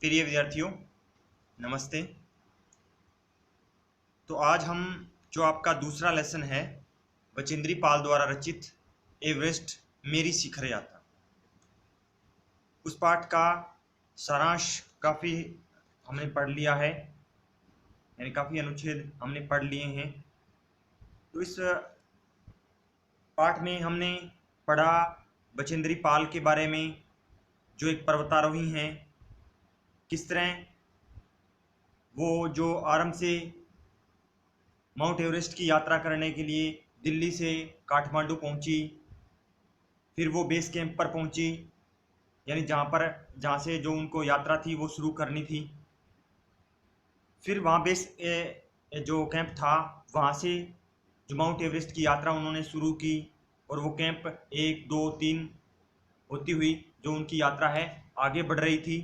प्रिय विद्यार्थियों, नमस्ते। तो आज हम जो आपका दूसरा लेसन है बचेंद्री पाल द्वारा रचित एवरेस्ट मेरी शिखर यात्रा, उस पाठ का सारांश काफ़ी हमने पढ़ लिया है, यानी काफ़ी अनुच्छेद हमने पढ़ लिए हैं। तो इस पाठ में हमने पढ़ा बचेंद्री पाल के बारे में, जो एक पर्वतारोही हैं। किस तरह वो जो आरंभ से माउंट एवरेस्ट की यात्रा करने के लिए दिल्ली से काठमांडू पहुंची, फिर वो बेस कैंप पर पहुंची, यानी जहाँ से जो उनको यात्रा थी वो शुरू करनी थी। फिर वहाँ जो कैंप था वहाँ से जो माउंट एवरेस्ट की यात्रा उन्होंने शुरू की, और वो कैंप 1, 2, 3 होती हुई जो उनकी यात्रा है आगे बढ़ रही थी।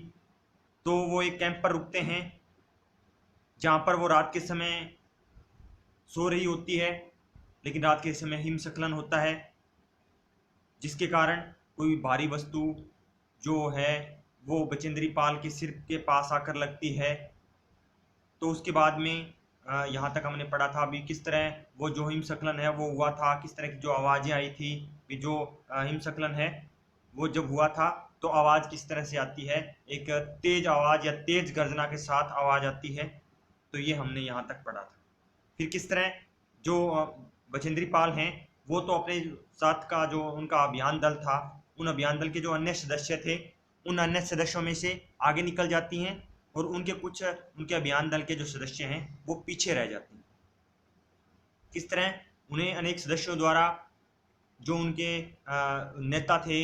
तो वो एक कैंप पर रुकते हैं जहाँ पर वो रात के समय सो रही होती है, लेकिन रात के समय हिमस्खलन होता है, जिसके कारण कोई भारी वस्तु जो है वो बचेंद्री पाल के सिर के पास आकर लगती है। तो उसके बाद में यहाँ तक हमने पढ़ा था अभी किस तरह वो जो हिमस्खलन है वो हुआ था, किस तरह की जो आवाज़ें आई थी कि जो हिमस्खलन है वो जब हुआ था तो आवाज़ किस तरह से आती है, एक तेज आवाज़ या तेज गर्जना के साथ आवाज़ आती है। तो ये हमने यहाँ तक पढ़ा था। फिर किस तरह जो बचेंद्री पाल हैं वो तो अपने साथ का जो उनका अभियान दल था, उन अभियान दल के जो अन्य सदस्य थे उन अन्य सदस्यों में से आगे निकल जाती हैं, और उनके अभियान दल के जो सदस्य हैं वो पीछे रह जाते हैं। किस तरह उन्हें अनेक सदस्यों द्वारा जो उनके नेता थे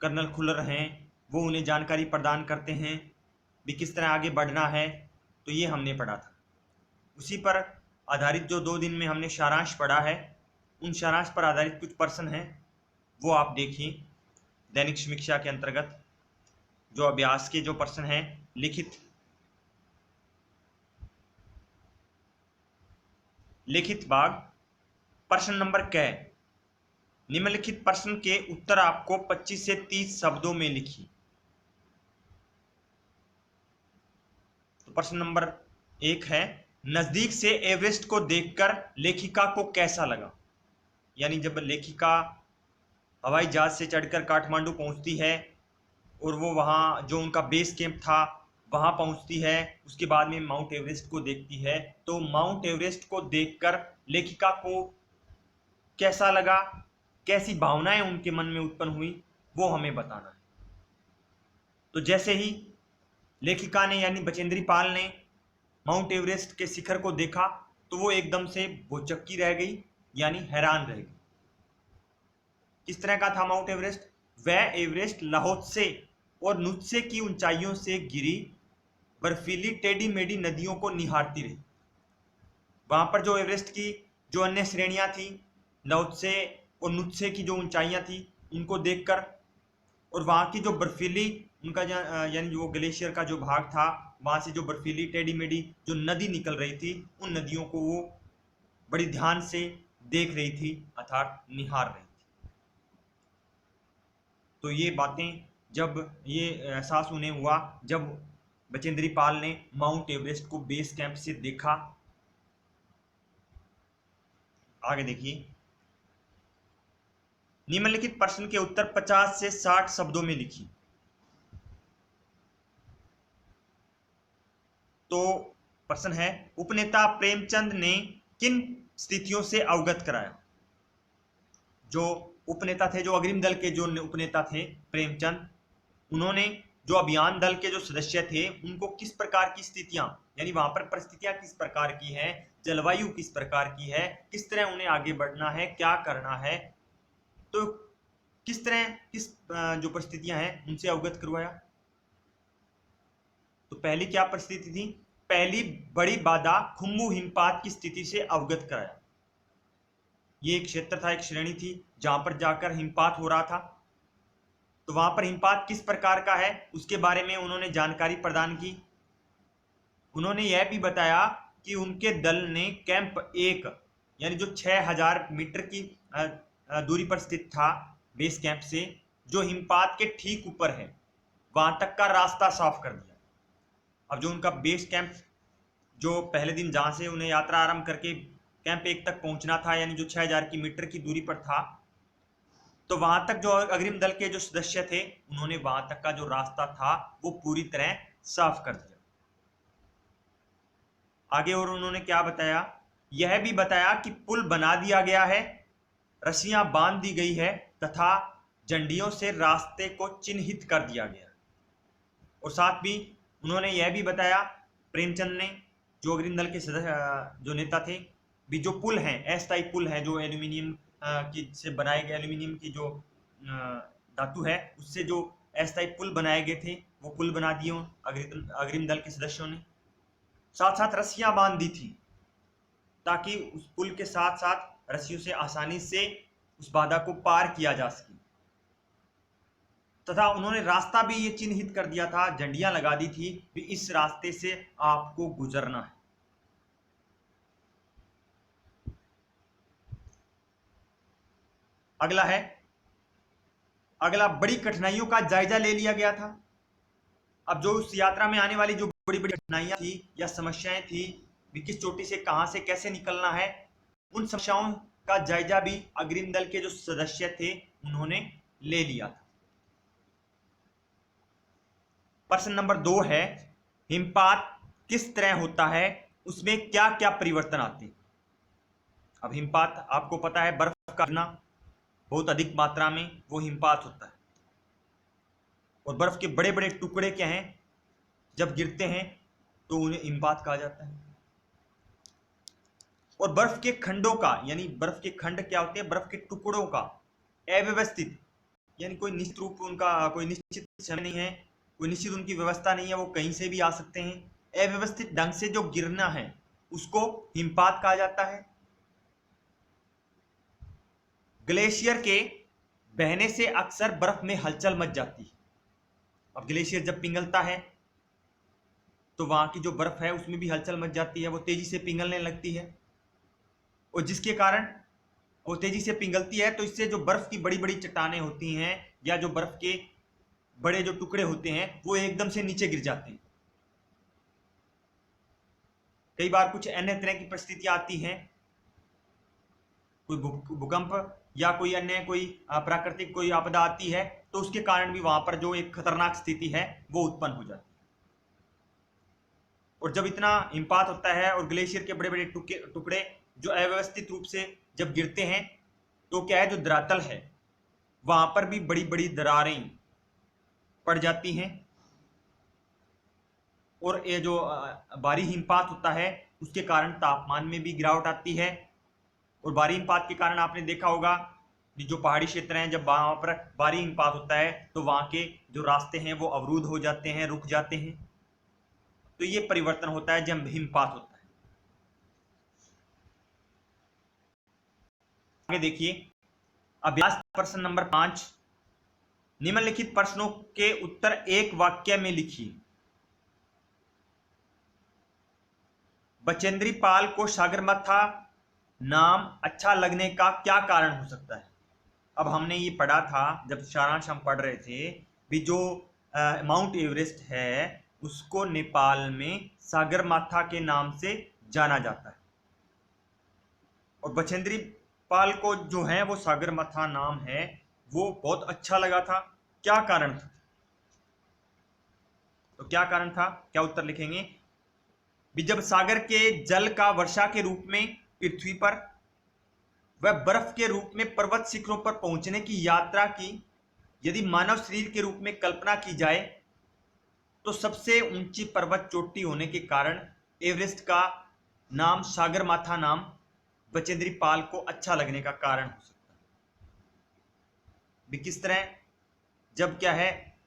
कर्नल खुल्लर हैं वो उन्हें जानकारी प्रदान करते हैं भी किस तरह आगे बढ़ना है। तो ये हमने पढ़ा था। उसी पर आधारित जो 2 दिन में हमने सारांश पढ़ा है, उन सारांश पर आधारित कुछ प्रश्न हैं वो आप देखिए। दैनिक समीक्षा के अंतर्गत जो अभ्यास के जो प्रश्न हैं लिखित भाग, प्रश्न नंबर क, निम्नलिखित प्रश्न के उत्तर आपको 25 से 30 शब्दों में लिखिए। तो प्रश्न नंबर 1 है, नजदीक से एवरेस्ट को देखकर लेखिका को कैसा लगा। यानी जब लेखिका हवाई जहाज से चढ़कर काठमांडू पहुंचती है और वो वहाँ जो उनका बेस कैंप था वहाँ पहुंचती है, उसके बाद में माउंट एवरेस्ट को देखती है, तो माउंट एवरेस्ट को देखकर लेखिका को कैसा लगा, कैसी भावनाएं उनके मन में उत्पन्न हुई, वो हमें बताना है। तो जैसे ही लेखिका ने यानी बचेंद्री पाल ने माउंट एवरेस्ट के शिखर को देखा तो वो एकदम से भौचक्की रह गई, यानी हैरान रह गई। किस तरह का था माउंट एवरेस्ट? वह एवरेस्ट लाहौत्से और नुत्से की ऊंचाइयों से गिरी बर्फीली टेढ़ी मेढ़ी नदियों को निहारती रही। वहां पर जो एवरेस्ट की जो अन्य श्रेणियां थी, लाहौत्से और नुत्से की जो ऊंचाइयां थी उनको देखकर, और वहाँ की जो बर्फीली उनका यानी जो ग्लेशियर का जो भाग था वहाँ से जो बर्फीली टेढ़ी मेढ़ी जो नदी निकल रही थी, उन नदियों को वो बड़ी ध्यान से देख रही थी, अर्थात निहार रही थी। तो ये बातें जब ये एहसास उन्हें हुआ जब बचेंद्री पाल ने माउंट एवरेस्ट को बेस कैंप से देखा। आगे देखिए, निम्नलिखित प्रश्न के उत्तर 50 से 60 शब्दों में लिखिए। तो प्रश्न है, उपनेता प्रेमचंद ने किन स्थितियों से अवगत कराया। जो उपनेता थे, जो अग्रिम दल के जो उपनेता थे प्रेमचंद, उन्होंने जो अभियान दल के जो सदस्य थे उनको किस प्रकार की स्थितियां, यानी वहां पर परिस्थितियां किस प्रकार की है, जलवायु किस प्रकार की है, किस तरह उन्हें आगे बढ़ना है, क्या करना है, तो किस तरह किस जो परिस्थितियां हैं उनसे अवगत करवाया। तो पहली क्या परिस्थिति थी? पहली बड़ी बाधा खुम्बू हिमपात की स्थिति से अवगत कराया। ये एक क्षेत्र था, एक श्रेणी थी जहां पर जाकर हिमपात हो रहा था। तो वहां पर हिमपात किस प्रकार का है उसके बारे में उन्होंने जानकारी प्रदान की। उन्होंने यह भी बताया कि उनके दल ने कैंप 1 यानी जो 6000 मीटर की दूरी पर स्थित था बेस कैंप से, जो हिमपात के ठीक ऊपर है, वहां तक का रास्ता साफ कर दिया। अब जो उनका बेस कैंप, जो पहले दिन जहाँ से उन्हें यात्रा आरंभ करके कैंप 1 तक पहुंचना था, यानी जो 6000 की मीटर की दूरी पर था, तो वहां तक जो अग्रिम दल के जो सदस्य थे उन्होंने वहां तक का जो रास्ता था वो पूरी तरह साफ कर दिया। आगे और उन्होंने क्या बताया, यह भी बताया कि पुल बना दिया गया है, रस्सियां बांध दी गई है तथा झंडियों से रास्ते को चिन्हित कर दिया गया। और साथ भी उन्होंने यह भी बताया, प्रेमचंद ने, जो अग्रिम दल के सदस्य जो नेता थे, भी जो पुल हैं, अस्थायी पुल हैं जो एल्यूमिनियम की से बनाए गए, एल्यूमिनियम की जो धातु है उससे जो अस्थायी पुल बनाए गए थे वो पुल बना दिए अग्रिम दल के सदस्यों ने। साथ साथ रस्सियां बांध दी थी ताकि उस पुल के साथ साथ रस्सियों से आसानी से उस बाधा को पार किया जा सके। तथा उन्होंने रास्ता भी ये चिन्हित कर दिया था, झंडियां लगा दी थी कि इस रास्ते से आपको गुजरना है। अगला बड़ी कठिनाइयों का जायजा ले लिया गया था। अब जो उस यात्रा में आने वाली जो बड़ी बड़ी कठिनाइयां थी या समस्याएं थी, भी किस चोटी से कहां से कैसे निकलना है, उन समस्याओं का जायजा भी अग्रिम दल के जो सदस्य थे उन्होंने ले लिया था। प्रश्न नंबर 2 है, हिमपात किस तरह होता है, उसमें क्या क्या परिवर्तन आते हैं। अब हिमपात आपको पता है, बर्फ का गिरना, बहुत अधिक मात्रा में वो हिमपात होता है। और बर्फ के बड़े बड़े टुकड़े क्या हैं, जब गिरते हैं तो उन्हें हिमपात कहा जाता है। और बर्फ के खंडों का, यानी बर्फ के खंड क्या होते हैं, बर्फ के टुकड़ों का अव्यवस्थित, यानी कोई निश्चित रूप, उनका कोई निश्चित समय नहीं है, कोई निश्चित उनकी व्यवस्था नहीं है, वो कहीं से भी आ सकते हैं। अव्यवस्थित ढंग से जो गिरना है उसको हिमपात कहा जाता है। ग्लेशियर के बहने से अक्सर बर्फ में हलचल मच जाती है। अब ग्लेशियर जब पिघलता है तो वहां की जो बर्फ है उसमें भी हलचल मच जाती है, वो तेजी से पिघलने लगती है। और जिसके कारण वो तेजी से पिघलती है तो इससे जो बर्फ की बड़ी बड़ी चट्टानें होती हैं या जो बर्फ के बड़े जो टुकड़े होते हैं वो एकदम से नीचे गिर जाते हैं। कई बार कुछ अन्य तरह की परिस्थितियां आती हैं, कोई भूकंप या कोई अन्य कोई प्राकृतिक कोई आपदा आती है, तो उसके कारण भी वहां पर जो एक खतरनाक स्थिति है वो उत्पन्न हो जाती है। और जब इतना हिमपात होता है और ग्लेशियर के बड़े बड़े टुकड़े जो अव्यवस्थित रूप से जब गिरते हैं तो क्या है, जो धरातल है वहां पर भी बड़ी बड़ी दरारें पड़ जाती हैं। और ये जो भारी हिमपात होता है उसके कारण तापमान में भी गिरावट आती है। और भारी हिमपात के कारण आपने देखा होगा कि जो पहाड़ी क्षेत्र हैं, जब वहां पर भारी हिमपात होता है तो वहां के जो रास्ते हैं वो अवरुद्ध हो जाते हैं, रुक जाते हैं। तो ये परिवर्तन होता है जब हिमपात होता है। आगे देखिए, अभ्यास प्रश्न नंबर 5, निम्नलिखित प्रश्नों के उत्तर एक वाक्य में लिखिए। बचेंद्री पाल को सागरमाथा नाम अच्छा लगने का क्या कारण हो सकता है। अब हमने ये पढ़ा था, जब सारांश हम पढ़ रहे थे, भी जो माउंट एवरेस्ट है उसको नेपाल में सागरमाथा के नाम से जाना जाता है। और बचेंद्री पाल को जो है वो सागरमाथा नाम है वो बहुत अच्छा लगा था। क्या कारण था, तो क्या कारण था, क्या उत्तर लिखेंगे। भी जब सागर के जल का वर्षा के रूप में पृथ्वी पर वह बर्फ के रूप में पर्वत शिखरों पर पहुंचने की यात्रा की यदि मानव शरीर के रूप में कल्पना की जाए तो सबसे ऊंची पर्वत चोटी होने के कारण एवरेस्ट का नाम, सागरमाथा नाम बचेंद्री पाल को अच्छा लगने का कारण हो सकता है। भी किस तरह, जब क्या है,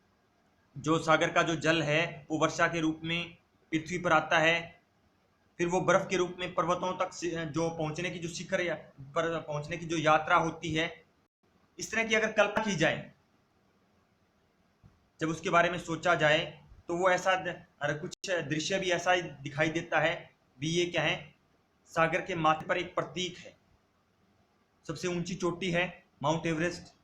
जो सागर का जो जल है वो वर्षा के रूप में पृथ्वी पर आता है, फिर वो बर्फ के रूप में पर्वतों तक जो पहुंचने की जो शिखर या पर पहुंचने की जो यात्रा होती है, इस तरह की अगर कल्पना की जाए, जब उसके बारे में सोचा जाए तो वो ऐसा कुछ दृश्य भी ऐसा ही दिखाई देता है। भी ये क्या है, सागर के माथे पर एक प्रतीक है, सबसे ऊंची चोटी है माउंट एवरेस्ट।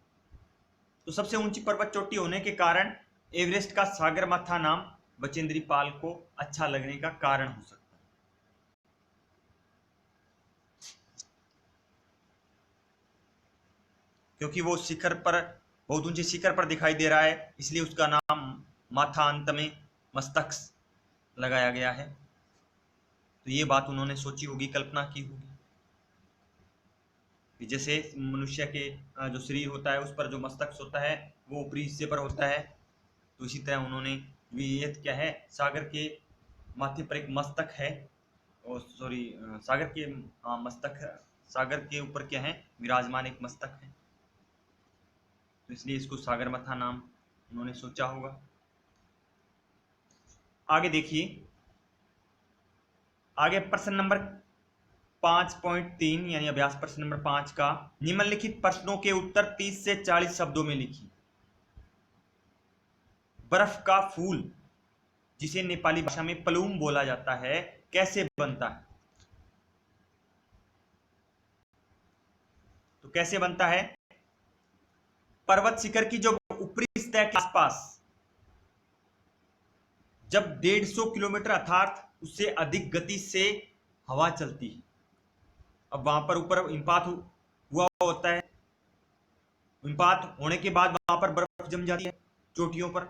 तो सबसे ऊंची पर्वत चोटी होने के कारण एवरेस्ट का सागरमाथा नाम बचेंद्री पाल को अच्छा लगने का कारण हो सकता है। क्योंकि वो शिखर पर, बहुत ऊंचे शिखर पर दिखाई दे रहा है, इसलिए उसका नाम माथा अंत में मस्तक लगाया गया है। तो ये बात उन्होंने सोची होगी, कल्पना की होगी कि जैसे मनुष्य के जो शरीर होता है उस पर जो मस्तक होता है वो ऊपरी हिस्से पर होता है, तो इसी तरह उन्होंने ये क्या है, सागर के माथे पर एक मस्तक है, और सॉरी सागर के मस्तक, सागर के ऊपर क्या है, विराजमान एक मस्तक है, तो इसलिए इसको सागरमाथा नाम उन्होंने सोचा होगा। आगे देखिए, आगे प्रश्न नंबर 5.3 यानी अभ्यास प्रश्न नंबर 5 का, निम्नलिखित प्रश्नों के उत्तर 30 से 40 शब्दों में लिखिए। बर्फ का फूल, जिसे नेपाली भाषा में प्लूम बोला जाता है, कैसे बनता है? तो कैसे बनता है? पर्वत शिखर की जो ऊपरी सतह के आसपास जब 150 किलोमीटर अर्थात उससे अधिक गति से हवा चलती है, अब वहां पर ऊपर हिमपात हुआ होता है, हिमपात होने के बाद वहां पर बर्फ जम जाती है चोटियों पर,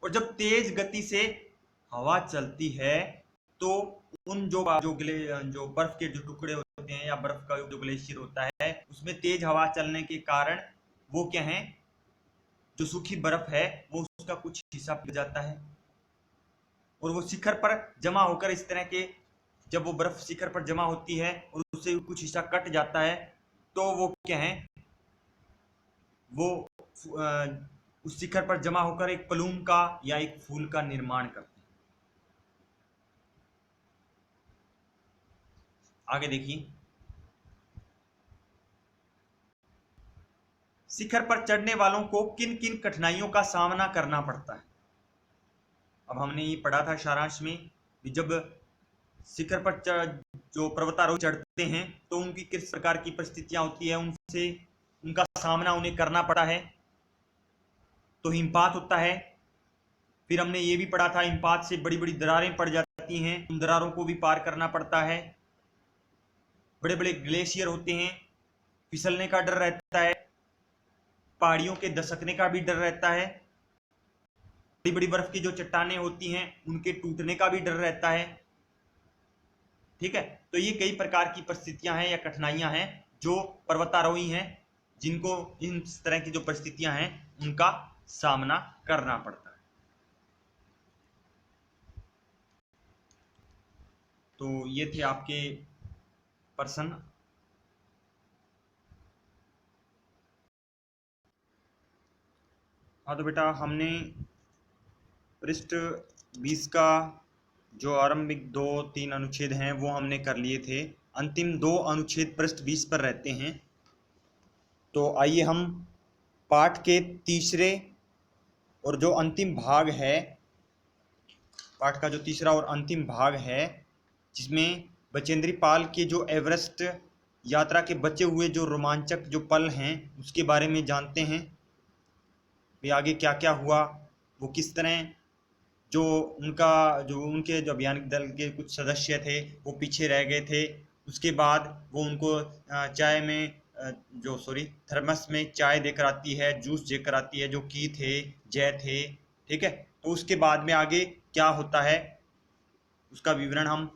और जब तेज गति से हवा चलती है तो उन जो बर्फ के जो टुकड़े होते हैं या बर्फ का जो ग्लेशियर होता है उसमें तेज हवा चलने के कारण वो क्या है, जो सूखी बर्फ है वो उसका कुछ हिस्सा पिघल जाता है, और वो शिखर पर जमा होकर इस तरह के, जब वो बर्फ शिखर पर जमा होती है और उससे कुछ हिस्सा कट जाता है तो वो क्या है, वो उस शिखर पर जमा होकर एक प्लूम का या एक फूल का निर्माण करते हैं। आगे देखिए, शिखर पर चढ़ने वालों को किन किन कठिनाइयों का सामना करना पड़ता है? अब हमने ये पढ़ा था सारांश में कि जब शिखर पर जो पर्वतारोही चढ़ते हैं तो उनकी किस प्रकार की परिस्थितियां होती है, उनसे उनका सामना उन्हें करना पड़ा है। तो हिमपात होता है, फिर हमने ये भी पढ़ा था हिमपात से बड़ी बड़ी दरारें पड़ जाती हैं, उन दरारों को भी पार करना पड़ता है। बड़े बड़े ग्लेशियर होते हैं, फिसलने का डर रहता है, पहाड़ियों के दसकने का भी डर रहता है, बड़ी बड़ी बर्फ की जो चट्टानें होती हैं उनके टूटने का भी डर रहता है। ठीक है, तो ये कई प्रकार की परिस्थितियां हैं या कठिनाइयां हैं जो पर्वतारोही हैं जिनको इन तरह की जो परिस्थितियां हैं उनका सामना करना पड़ता है। तो ये थे आपके प्रश्न। हाँ तो बेटा, हमने पृष्ठ 20 का जो आरंभिक 2-3 अनुच्छेद हैं वो हमने कर लिए थे, अंतिम 2 अनुच्छेद पृष्ठ 20 पर रहते हैं। तो आइए हम पाठ के तीसरे और जो अंतिम भाग है, पाठ का जो तीसरा और अंतिम भाग है जिसमें बचेंद्री पाल के जो एवरेस्ट यात्रा के बचे हुए जो रोमांचक जो पल हैं उसके बारे में जानते हैं। भी आगे क्या क्या हुआ, वो किस तरह जो उनके जो अभियानिक दल के कुछ सदस्य थे वो पीछे रह गए थे, उसके बाद वो उनको चाय में थर्मस में चाय देकर आती है, जूस देकर आती है जो की थे, जय थे। ठीक है, तो उसके बाद में आगे क्या होता है उसका विवरण हम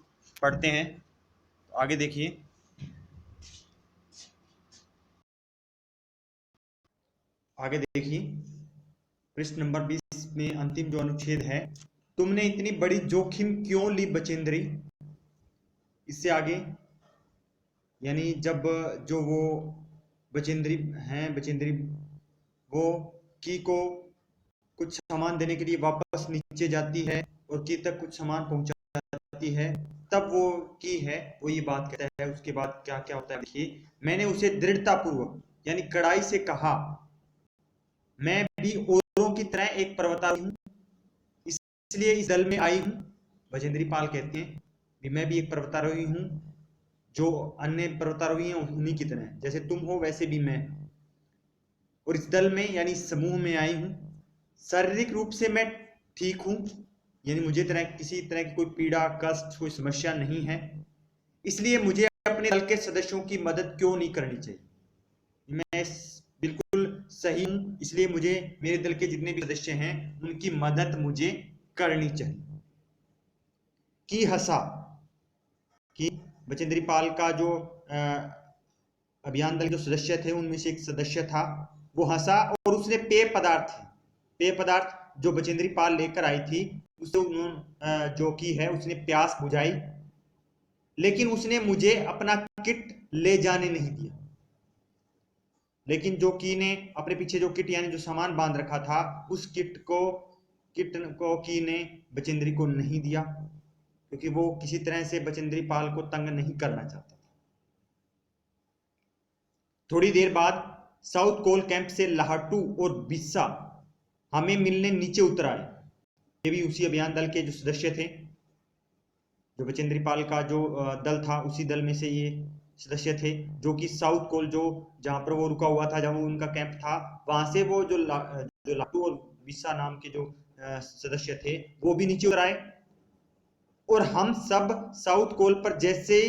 पढ़ते हैं। तो आगे देखिए, आगे देखिए पृष्ठ नंबर 20 में अंतिम जो अनुच्छेद है, तुमने इतनी बड़ी जोखिम क्यों ली बचेंद्री? इससे आगे यानी जब जो वो बचेंद्री वो की को कुछ सामान देने के लिए वापस नीचे जाती है और की तक कुछ सामान पहुंचाती है, तब वो की है वो ये बात कहता है। उसके बाद क्या क्या होता है देखिए, मैंने उसे दृढ़तापूर्वक यानी कड़ाई से कहा, मैं भी औरों की तरह एक पर्वतारोही हूं, इसलिए इस दल में आई हूं। बचेंद्री पाल कहते हैं कि मैं भी एक पर्वतारोही हूं, जो अन्य पर्वतारोही हैं उन्हीं की तरह, जैसे तुम हो वैसे भी मैं, और इस दल में यानी समूह में आई हूं। शारीरिक रूप से मैं ठीक हूं, यानी मुझे किसी तरह की कोई पीड़ा, कष्ट, कोई समस्या नहीं है, इसलिए मुझे अपने दल के सदस्यों की मदद क्यों नहीं करनी चाहिए। मैं बिल्कुल सही हूं, इसलिए मुझे मेरे दल के जितने भी सदस्य हैं उनकी मदद मुझे करनी चाहिए। की हंसा कि बचेंद्री पाल का जो अभियान दल जो सदस्य थे उनमें से एक सदस्य था, वो हंसा और उसने पेय पदार्थ जो बचेंद्री पाल लेकर आई थी उसे उन्होंने जो की है उसने प्यास बुझाई, लेकिन उसने मुझे अपना किट ले जाने नहीं दिया। लेकिन जो की ने अपने पीछे जो किट यानी जो सामान बांध रखा था उस किट को की ने बचेंद्री को नहीं दिया, क्योंकि वो किसी तरह से बचेंद्री पाल को तंग नहीं करना चाहता था। थोड़ी देर बाद साउथ कोल कैंप से लाहटू और बिस्सा हमें मिलने नीचे उतर आए। ये भी उसी अभियान दल के जो सदस्य थे, जो बचेंद्री पाल का जो दल था उसी दल में से ये सदस्य थे, जो कि साउथ कोल जो जहां पर वो रुका हुआ था, जहां उनका कैंप था, वहां से वो जो लाटू और बिस्सा नाम के जो सदस्य थे वो भी नीचे उतर आए और हम सब साउथ कोल पर जैसे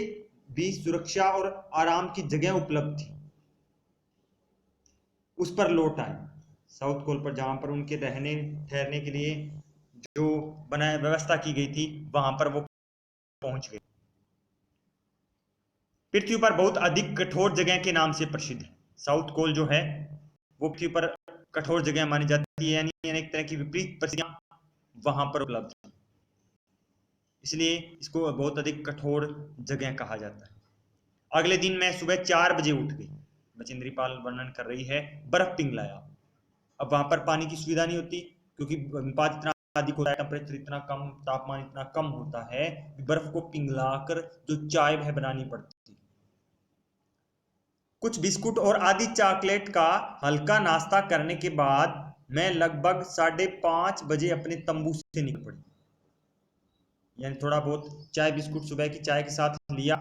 भी सुरक्षा और आराम की जगह उपलब्ध थी उस पर लौट आए। साउथ कोल पर जहां पर उनके रहने ठहरने के लिए जो बनाया व्यवस्था की गई थी वहां पर वो पहुंच गए। पृथ्वी पर बहुत अधिक कठोर जगह के नाम से प्रसिद्ध है। साउथ कोल जो है वो पृथ्वी पर कठोर जगह मानी जाती है, यानी अनेक तरह की विपरीत परिस्थितियां वहां पर उपलब्ध है, इसलिए इसको बहुत अधिक कठोर जगह कहा जाता है। अगले दिन मैं सुबह 4 बजे उठ गई। बचेंद्री पाल वर्णन कर रही है, बर्फ पिघलाया। अब वहां पर पानी की सुविधा नहीं होती क्योंकि हिमपात इतना अधिक होता है, टेम्परेचर इतना कम, तापमान इतना कम होता है, बर्फ को पिघलाकर जो चाय है बनानी पड़ती है। कुछ बिस्कुट और आधी चॉकलेट का हल्का नाश्ता करने के बाद मैं लगभग 5:30 बजे अपने तंबू से निकल पड़ी। यानी थोड़ा बहुत चाय बिस्कुट सुबह की चाय के साथ लिया,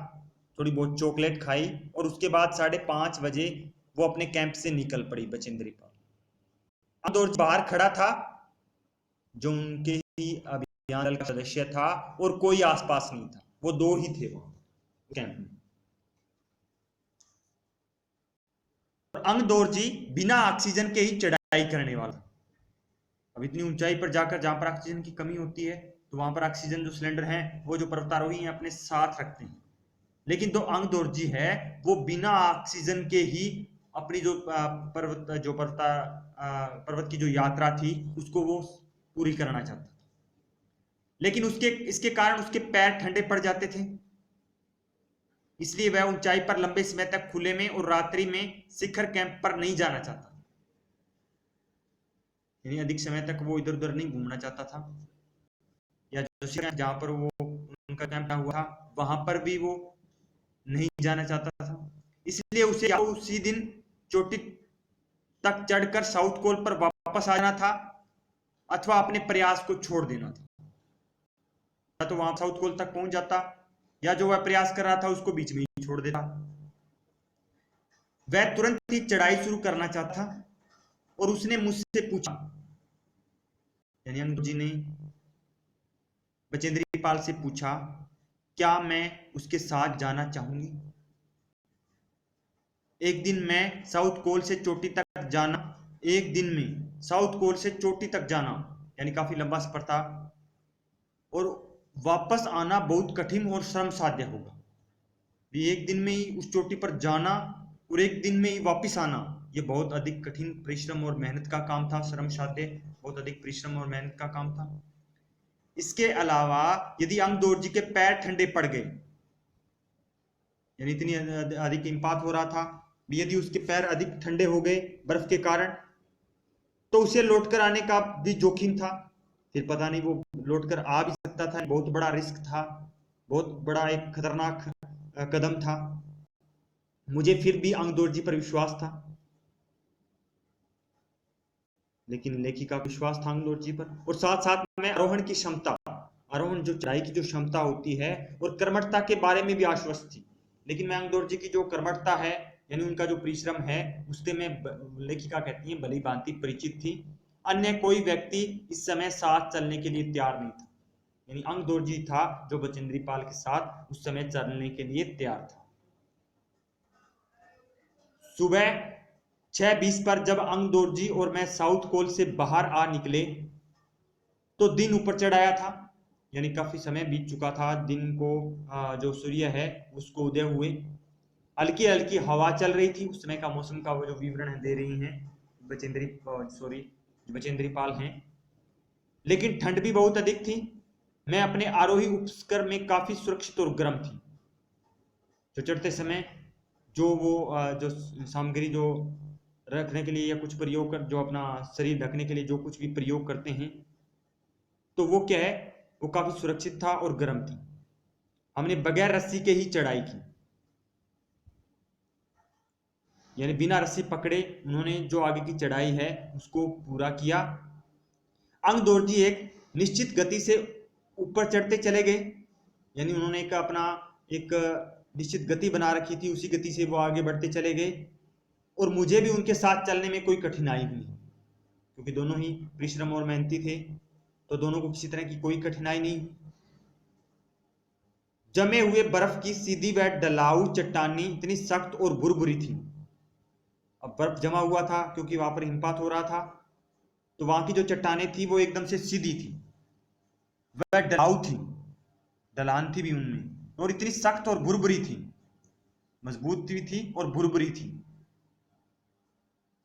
थोड़ी बहुत चॉकलेट खाई और उसके बाद 5:30 बजे वो अपने कैंप से निकल पड़ी बचेंद्री पाल। अंदर बाहर खड़ा था जो उनके ही अभियान दल का सदस्य था और कोई आसपास नहीं था, वो 2 ही थे वहां कैंप में। अंग दोरजी बिना ऑक्सीजन के ही चढ़ाई करने वाला। अब इतनी ऊंचाई पर जाकर जहां पर ऑक्सीजन की कमी होती है तो वहां पर ऑक्सीजन जो सिलेंडर है वो जो पर्वतारोही हैं अपने साथ रखते हैं, लेकिन जो अंग दोरजी है वो बिना ऑक्सीजन के ही अपनी जो पर्वत की जो यात्रा थी उसको वो पूरी करना चाहता था। लेकिन इसके कारण उसके पैर ठंडे पड़ जाते थे, इसलिए वह ऊंचाई पर लंबे समय तक खुले में और रात्रि में शिखर कैंप पर नहीं जाना चाहता, यानी अधिक समय तक वो इधर उधर नहीं घूमना चाहता था, या जो शिखर जहां पर वो उनका कैंप हुआ था वहां पर भी वो नहीं जाना चाहता था। इसलिए उसे या उसी दिन चोटी तक चढ़कर साउथ कोल पर वापस आ जाना था अथवा अपने प्रयास को छोड़ देना था। या तो वहां साउथ कोल तक पहुंच जाता या जो वह प्रयास कर रहा था उसको बीच में ही छोड़ देता। वह तुरंत ही चढ़ाई शुरू करना चाहता और उसने मुझसे पूछा, यानी अंग जी ने बचेंद्री पाल से पूछा, क्या मैं उसके साथ जाना चाहूंगी। एक दिन में साउथ कोल से चोटी तक जाना, एक दिन में साउथ कोल से चोटी तक जाना यानी काफी लंबा सफर था और वापस आना बहुत कठिन और श्रम साध्य होगा। एक दिन में ही उस चोटी पर जाना और एक दिन में ही वापस आना, ये बहुत अधिक कठिन परिश्रम और मेहनत का काम था, श्रम साध्य बहुत अधिक परिश्रम और मेहनत का काम था। इसके अलावा यदि अंग दोरजी के पैर ठंडे पड़ गए, यानी इतनी अधिक हिमपात हो रहा था, यदि उसके पैर अधिक ठंडे हो गए बर्फ के कारण तो उसे लौटकर आने का भी जोखिम था। फिर पता नहीं वो लौटकर आ भी सकता था, बहुत बड़ा रिस्क था, बहुत बड़ा एक खतरनाक कदम था। मुझे फिर भी अंग दोरजी पर विश्वास था, लेकिन लेखिका का विश्वास था अंग दोरजी पर, और साथ साथ में आरोहण की क्षमता, आरोहण जो चढ़ाई की जो क्षमता होती है और कर्मठता के बारे में भी आश्वस्त थी। लेकिन मैं अंग दोरजी की जो कर्मठता है यानी उनका जो परिश्रम है उससे मैं, लेखिका कहती है, भली भांति परिचित थी। अन्य कोई व्यक्ति इस समय साथ चलने के लिए तैयार नहीं था। यानी अंग दोर्जी था जो बचेंद्री पाल के साथ उस समय चलने के लिए तैयार था। सुबह 6:20 पर जब अंग दोर्जी और मैं साउथ कोल से बाहर आ निकले तो दिन ऊपर चढ़ आया था, यानी काफी समय बीत चुका था। दिन को जो सूर्य है उसको उदय हुए, हल्की हल्की हवा चल रही थी। उस समय का मौसम का वो जो विवरण दे रही हैं बचेंद्री पाल हैं। लेकिन ठंड भी बहुत अधिक थी। मैं अपने आरोही उपस्कर में काफी सुरक्षित और गर्म थी। जो चढ़ते समय जो वो जो सामग्री जो रखने के लिए या कुछ प्रयोग कर, जो अपना शरीर ढकने के लिए जो कुछ भी प्रयोग करते हैं, तो वो क्या है, वो काफी सुरक्षित था और गर्म थी। हमने बगैर रस्सी के ही चढ़ाई की, यानी बिना रस्सी पकड़े उन्होंने जो आगे की चढ़ाई है उसको पूरा किया। अंग दोर्जी एक निश्चित गति से ऊपर चढ़ते चले गए, यानी उन्होंने एक निश्चित गति बना रखी थी, उसी गति से वो आगे बढ़ते चले गए। और मुझे भी उनके साथ चलने में कोई कठिनाई हुई, क्योंकि दोनों ही परिश्रम और मेहनती थे, तो दोनों को किसी तरह की कोई कठिनाई नहीं हुई। जमे हुए बर्फ की सीधी व ढलाऊ चट्टानी इतनी सख्त और भुरभुरी थी। अब बर्फ जमा हुआ था क्योंकि वहां पर हिमपात हो रहा था, तो वहां की जो चट्टानें थी वो एकदम से सीधी थी, वह ढलाऊ थी, ढलान थी भी उनमें, और इतनी सख्त और भुरभुरी थी, मजबूत भी थी और भुरभुरी थी,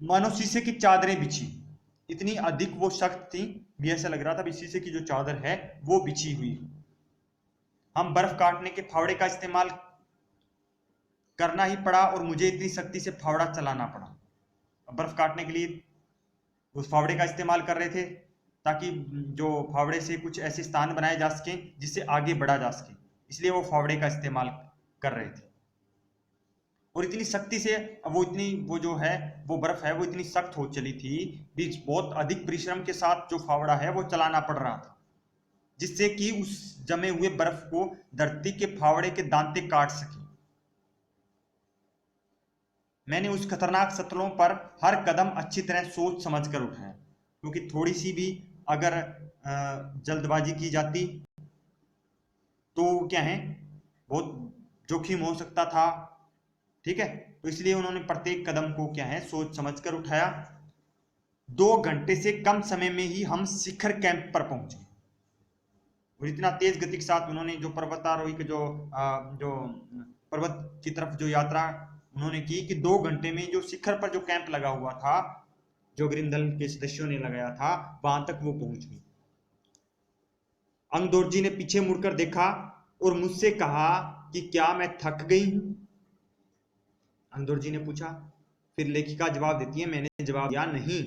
मानो शीशे की चादरें बिछी। इतनी अधिक वो सख्त थी भी ऐसा लग रहा था भी शीशे की जो चादर है वो बिछी हुई। हम बर्फ काटने के फावड़े का इस्तेमाल करना ही पड़ा और मुझे इतनी सख्ती से फावड़ा चलाना पड़ा। बर्फ काटने के लिए उस फावड़े का इस्तेमाल कर रहे थे ताकि जो फावड़े से कुछ ऐसे स्थान बनाए जा सके जिससे आगे बढ़ा जा सके, इसलिए वो फावड़े का इस्तेमाल कर रहे थे। और इतनी सख्ती से वो जो है वो बर्फ है वो इतनी सख्त हो चली थी, बीच बहुत अधिक परिश्रम के साथ जो फावड़ा है वो चलाना पड़ रहा था, जिससे कि उस जमे हुए बर्फ को धरती के फावड़े के दांते काट सके। मैंने उस खतरनाक सतलों पर हर कदम अच्छी तरह सोच समझ कर उठाया, क्योंकि थोड़ी सी भी अगर जल्दबाजी की जाती तो क्या है, बहुत जोखिम हो सकता था। ठीक है, तो इसलिए उन्होंने प्रत्येक कदम को क्या है सोच समझ कर उठाया। 2 घंटे से कम समय में ही हम शिखर कैंप पर पहुंचे, और इतना तेज गति के साथ उन्होंने जो पर्वतारोही के जो पर्वत की तरफ जो यात्रा उन्होंने की कि 2 घंटे में जो शिखर पर जो कैंप लगा हुआ था, जो ग्रीन दल के सदस्यों ने लगाया था, वहां तक वो पहुंच गई। अंग दोर्जी ने पीछे मुड़कर देखा और मुझसे कहा कि क्या मैं थक गई हूं। अंग दोर्जी ने पूछा। फिर लेखिका जवाब देती है, मैंने जवाब दिया नहीं,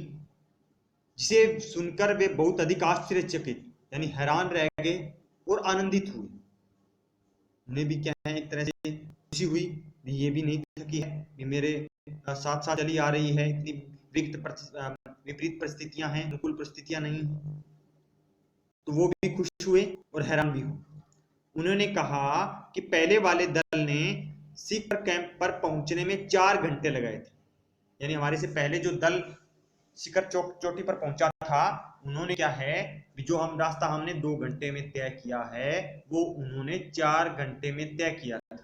जिसे सुनकर वे बहुत अधिक आश्चर्यचकित यानी हैरान रह गए और आनंदित हुए। उन्हें भी क्या है एक तरह से खुशी हुई, ये भी नहीं थकी है, ये मेरे साथ साथ चली आ रही है, इतनी विपरीत परिस्थितियां हैं, अनुकूल परिस्थितियां नहीं है। तो वो भी खुश हुए और हैरान भी हुए। उन्होंने कहा कि पहले वाले दल ने शिखर कैंप पर पहुंचने में 4 घंटे लगाए थे, यानी हमारे से पहले जो दल शिखर चोटी पर पहुंचा था, उन्होंने क्या है जो हम रास्ता हमने 2 घंटे में तय किया है वो उन्होंने 4 घंटे में तय किया था।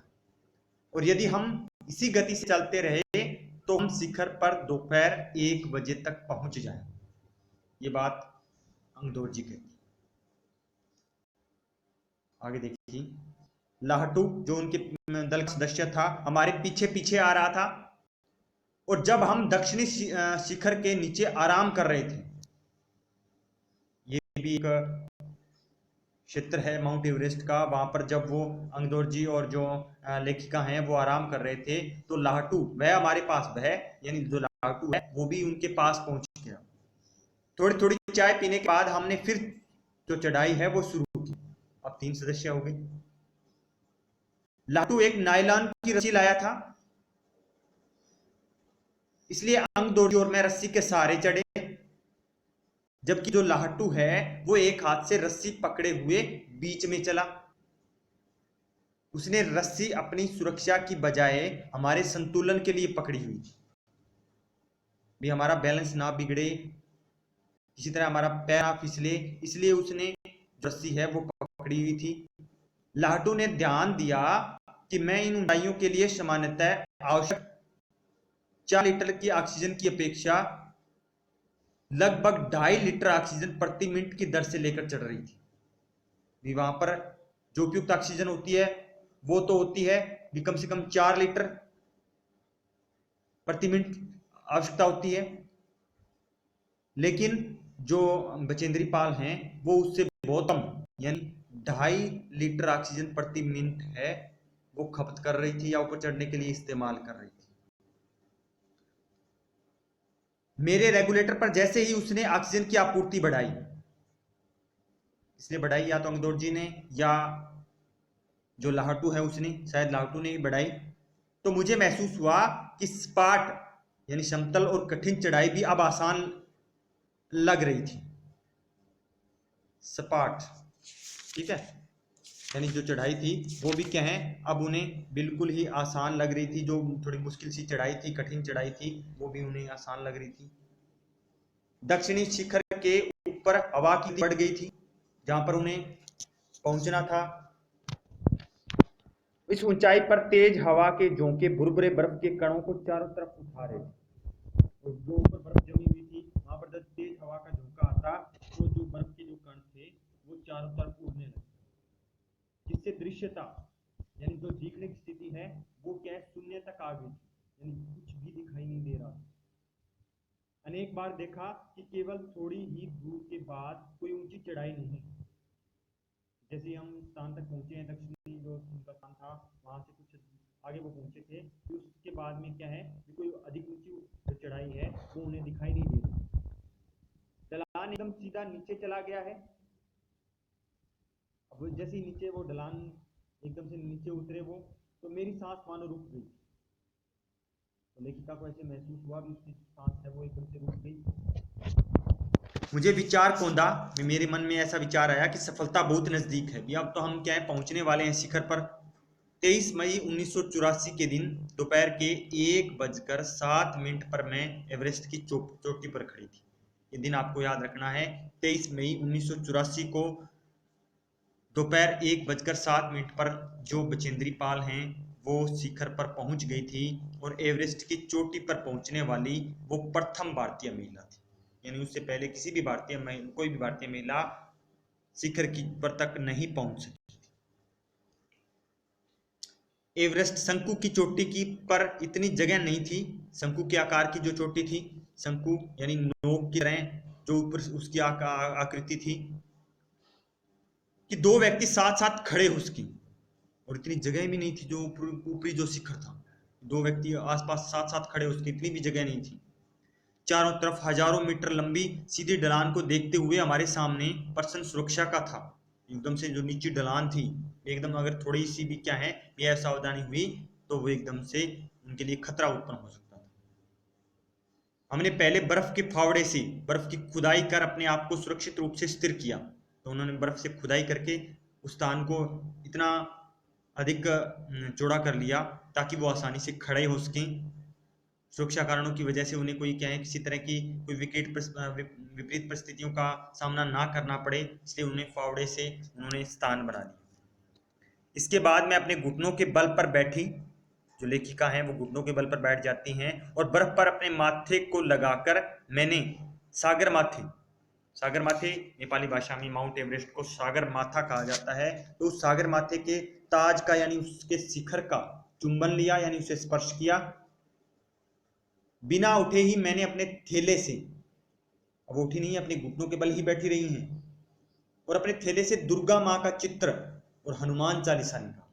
और यदि हम इसी गति से चलते रहे तो हम शिखर पर दोपहर 1 बजे तक पहुंच जाए। ये बात अंग दोर्जी कहती। आगे देखिए, लाहटू जो उनके दल का सदस्य था हमारे पीछे पीछे आ रहा था, और जब हम दक्षिणी शिखर के नीचे आराम कर रहे थे, ये भी एक क्षेत्र है माउंट एवरेस्ट का, वहां पर जब वो अंग दोर्जी और जो लेखिका हैं वो आराम कर रहे थे, तो लाहटू वह हमारे पास वह यानी जो लाहटू है वो भी उनके पास पहुंच गया। थोड़ी थोड़ी चाय पीने के बाद हमने फिर जो चढ़ाई है वो शुरू की। अब 3 सदस्य हो गए। लाहटू एक नायलॉन की रस्सी लाया था, इसलिए अंग दोर्जी और मैं रस्सी के सहारे चढ़े, जबकि जो लाहटू है वो एक हाथ से रस्सी पकड़े हुए बीच में चला। उसने रस्सी अपनी सुरक्षा की बजाय हमारे संतुलन के लिए पकड़ी हुई थी, भी हमारा बैलेंस ना बिगड़े, किसी तरह हमारा पैर ना फिसले, इसलिए उसने रस्सी है वो पकड़ी हुई थी। लाहटू ने ध्यान दिया कि मैं इन ऊंचाइयों के लिए सामान्यतः आवश्यक 4 लीटर की ऑक्सीजन की अपेक्षा लगभग 2.5 लीटर ऑक्सीजन प्रति मिनट की दर से लेकर चढ़ रही थी। वहां पर जो उपयुक्त ऑक्सीजन होती है वो तो होती है भी कम से कम 4 लीटर प्रति मिनट आवश्यकता होती है, लेकिन जो बचेंद्री पाल हैं वो उससे बहुत कम यानी 2.5 लीटर ऑक्सीजन प्रति मिनट है वो खपत कर रही थी या ऊपर चढ़ने के लिए इस्तेमाल कर रही थी। मेरे रेगुलेटर पर जैसे ही उसने ऑक्सीजन की आपूर्ति बढ़ाई, इसने बढ़ाई या तो अंगदौड़ जी ने या जो लाहटू है उसने, शायद लाहटू ने ही बढ़ाई, तो मुझे महसूस हुआ कि सपाट यानी समतल और कठिन चढ़ाई भी अब आसान लग रही थी। सपाट, ठीक है, यानी जो चढ़ाई थी वो भी क्या है, अब उन्हें बिल्कुल ही आसान लग रही थी। जो थोड़ी मुश्किल सी चढ़ाई थी, कठिन चढ़ाई थी, वो भी उन्हें आसान लग रही थी। दक्षिणी शिखर के ऊपर हवा की बढ़ गई थी जहां पर उन्हें पहुंचना था। इस ऊंचाई पर तेज हवा के झोंके भुरभुरे बर्फ के कणों को चारों तरफ उठा रहे थे। और जो ऊपर बर्फ जमी हुई थी वहां पर जब तेज हवा का झोंका आता तो जो बर्फ के जो कण थे वो चारों तरफ उड़ने लगे, जिससे दृश्यता यानी जो देखने की स्थिति है वो क्या शून्य तक आ गई, यानी कुछ भी दिखाई नहीं दे रहा। अनेक बार देखा कि केवल थोड़ी ही दूर के बाद कोई ऊंची चढ़ाई नहीं, जैसे हम स्थान तक पहुंचे हैं, दक्षिणी जो उनका स्थान था वहां से कुछ आगे वो पहुंचे थे, उसके बाद में क्या है कि कोई अधिक ऊंची जो चढ़ाई है वो उन्हें दिखाई नहीं दे रही। ढलान एकदम सीधा नीचे चला गया है। अब जैसे ही नीचे वो ढलान एकदम से नीचे उतरे वो, तो मेरी सांस मानो रुक गई। तो लेखिका को ऐसे महसूस हुआ कि उसकी सांस है वो एकदम से रुक गई। मुझे विचार कौंधा, मेरे मन में ऐसा विचार आया कि सफलता बहुत नजदीक है। अब तो हम क्या है पहुंचने वाले हैं शिखर पर। 23 मई 1984 के दिन दोपहर के 1:07 पर मैं एवरेस्ट की चोटी पर खड़ी थी। ये दिन आपको याद रखना है, 23 मई 1984 को दोपहर 1:07 पर जो बचेंद्री पाल हैं वो शिखर पर पहुंच गई थी और एवरेस्ट की चोटी पर पहुंचने वाली वो प्रथम भारतीय महिला थी। यानी उससे पहले किसी भी कोई भी भारतीय महिला शिखर की पर तक नहीं पहुंच सकी। एवरेस्ट शंकु की चोटी की पर इतनी जगह नहीं थी। शंकु के आकार की जो चोटी थी, शंकु यानी नोक की तरह जो ऊपर उसकी आकृति थी, कि 2 व्यक्ति साथ साथ खड़े हो सके, और इतनी जगह भी नहीं थी जो ऊपरी जो शिखर था, 2 व्यक्ति आसपास साथ साथ खड़े हो सके, इतनी भी जगह नहीं थी। चारों तरफ हजारों मीटर लंबी सीधी ढलान को देखते हुए हमारे सामने प्रश्न सुरक्षा का था। एकदम से जो नीचे ढलान थी एकदम, अगर थोड़ी सी भी क्या है ये असावधानी हुई तो वो एकदम से उनके लिए खतरा उत्पन्न हो सकता था। हमने पहले बर्फ के फावड़े से बर्फ की खुदाई कर अपने आप को सुरक्षित रूप से स्थिर किया। तो उन्होंने बर्फ से खुदाई करके उस स्थान को इतना अधिक चौड़ा कर लिया ताकि वो आसानी से खड़े हो सकें। सुरक्षा कारणों की वजह से उन्हें कोई क्या है किसी तरह की कोई विपरीत परिस्थितियों का सामना ना करना पड़े, इसलिए उन्हें फावड़े से उन्होंने स्थान बना दिया। इसके बाद मैं अपने घुटनों के बल पर बैठी, जो लेखिका हैं वो घुटनों के बल पर बैठ जाती हैं, और बर्फ पर अपने माथे को लगाकर मैंने सागर माथे नेपाली भाषा में माउंट एवरेस्ट को सागर माथा कहा जाता है, तो उस सागर माथे के ताज का यानी उसके शिखर का चुंबन लिया, यानी उसे स्पर्श किया। बिना उठे ही मैंने अपने थैले से, अब उठी नहीं, अपने घुटनों के बल ही बैठी रही हैं, और अपने थैले से दुर्गा मां का चित्र और हनुमान चालीसा निकाला